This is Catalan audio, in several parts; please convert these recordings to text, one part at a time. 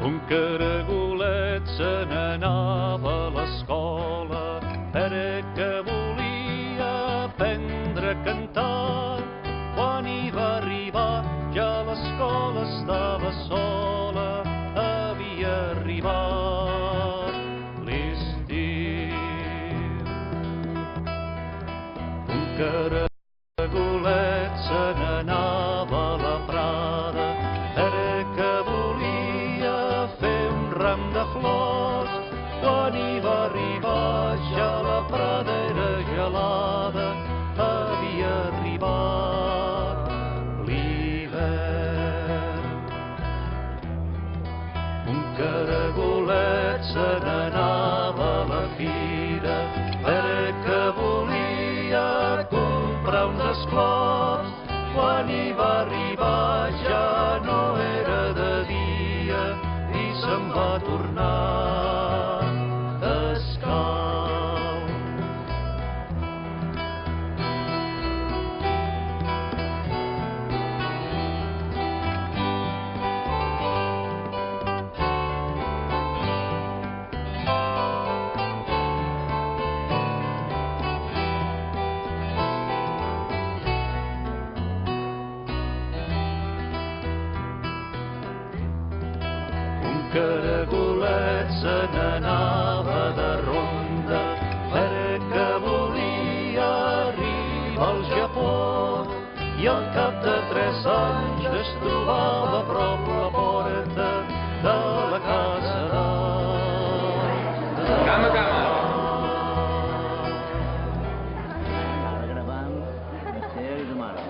Un caragolet se n'anava a l'escola perquè volia aprendre a cantar. Quan hi va arribar ja l'escola estava sola, havia arribat l'estiu. Un caragolet se n'anava a la prada perquè volia fer un ram de flors. Quan hi va arribar ja la prada era gelada, havia arribat l'hivern. Un caragolet se n'anava a la fira perquè volia comprar uns esclops. Quan hi va arribar ja no era de dia i se'n va tornar descalç. Caragolet se n'anava de ronda perquè volia arribar al Japó i al cap de 3 anys es trobava a prop la porta de la casa d'art. Cama, cama! Gravant de ser i de mare.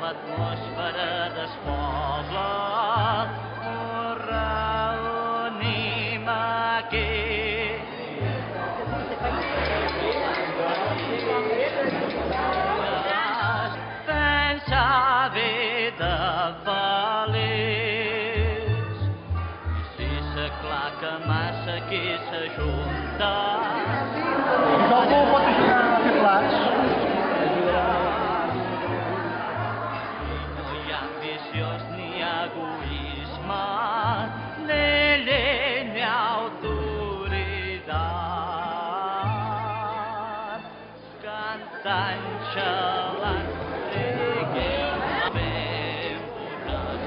L'atmosfera del poble, reunim aquí. Fent la vida feliç. I si s'aclaca massa qui s'ajunta, No pot ajudar a fer plats. ni egoisme, ni llei ni autoritat. Cantant, xalant, siguem ben posats.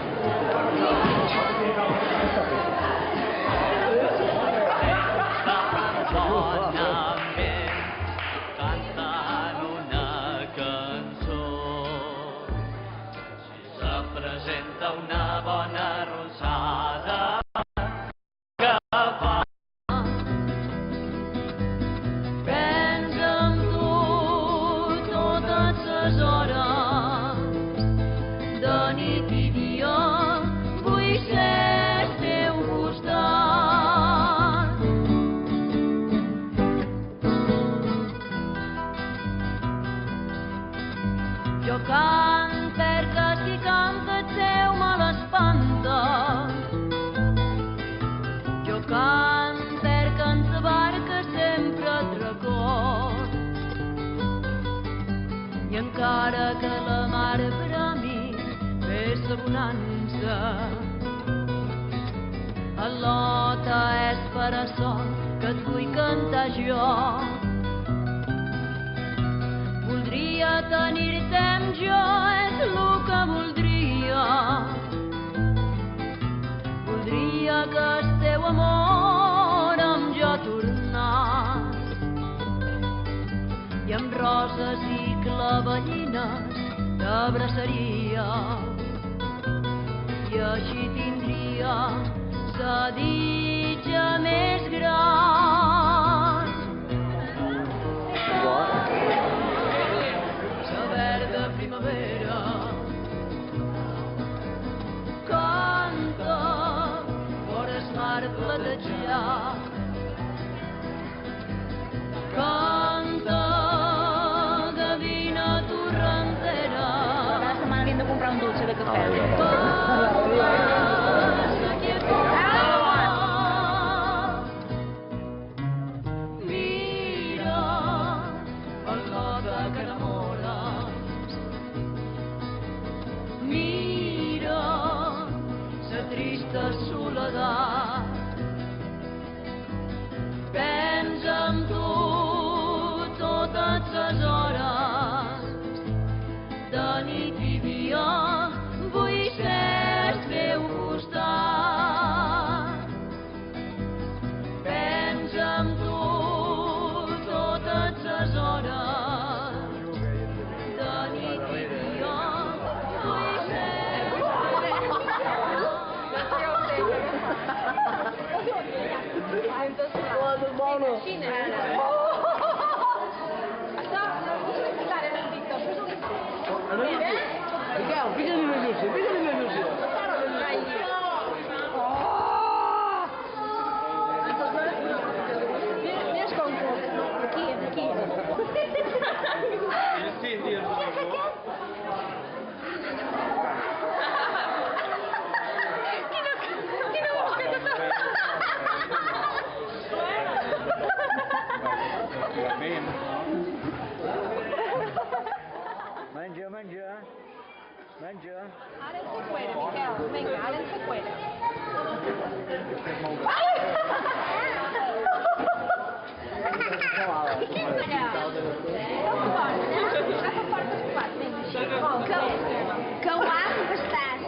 Bonament, cantant una cançó. Presenta una bona rosada que va. Pensa en tu totes les hores, de nit i dia, vull ser al teu costat. Jo cant perquè si canta el seu me l'espanta. Jo cant perquè en sa barca sempre et record. I encara que la mar per a mi és sa bonança, a l'ota és per bressol que et vull cantar jo. Voldria tenir-te amb jo, és el que voldria. Voldria que el teu amor amb jo tornàs i amb roses i clavellines t'abraçaria i així tindria la ditxa més gran. La verda primavera canta fora el mar platejat. Canta, gavina torrentera. La setmana havíem de comprar un dulce de cafè. Mira el roda que enamores. Mira la trista soledat. Pensa en tu totes les hores, de nit i dia, vull ser el teu costat. Pensa en tu totes les hores, de nit i dia, vull ser el teu Miquel, fica-li la llúcia, fica-li la llúcia. Menja, menja. Menja. Ara ens seqüera, Miquel. Vinga, ara ens seqüera. Que ho has gastat.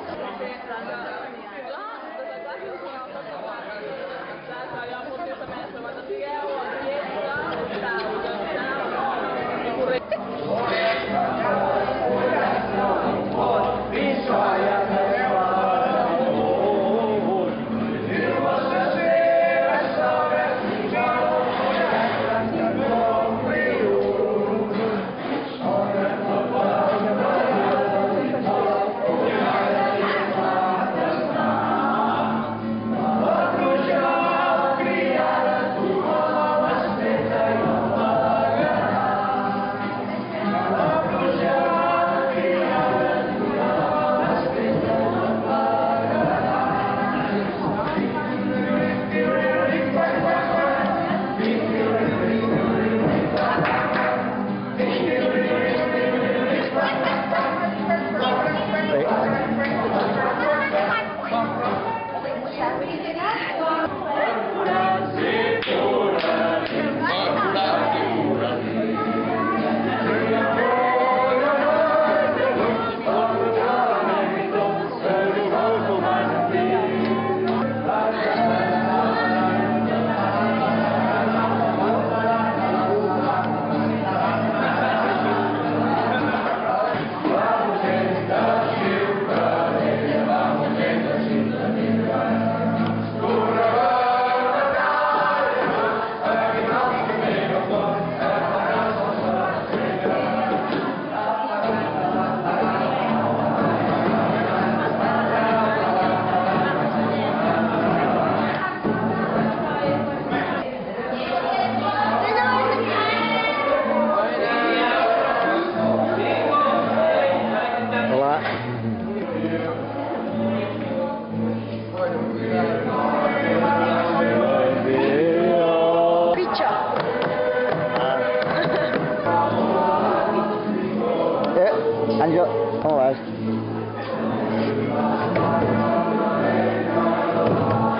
Àngel, com vas?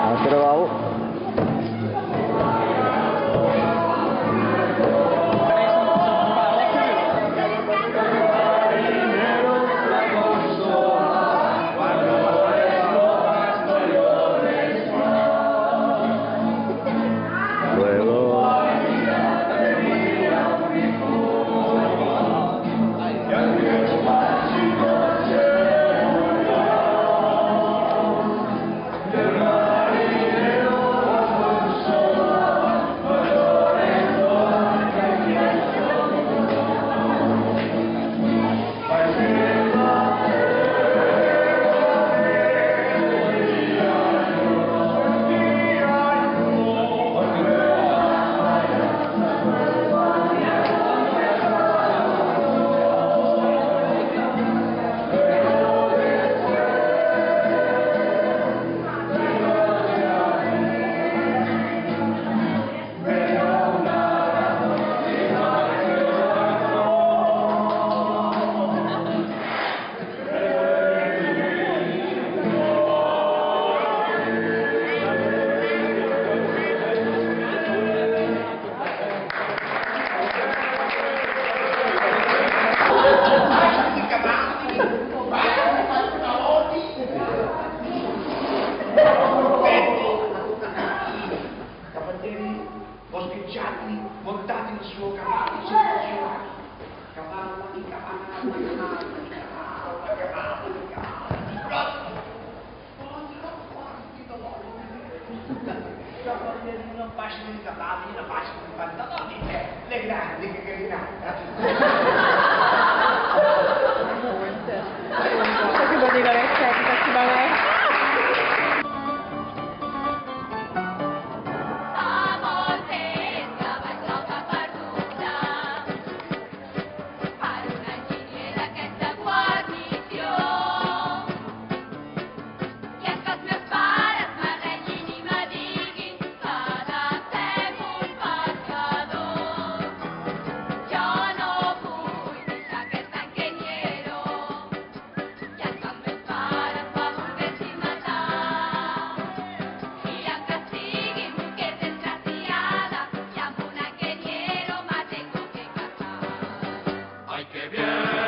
Al treball. ufficiali montati sul suo cavallo, sul suo cavallo, di cavallo. Non faccio i cavalli, non faccio i pantaloni, le grandi che grinata. Che vuol dire che si Ay, qué bien.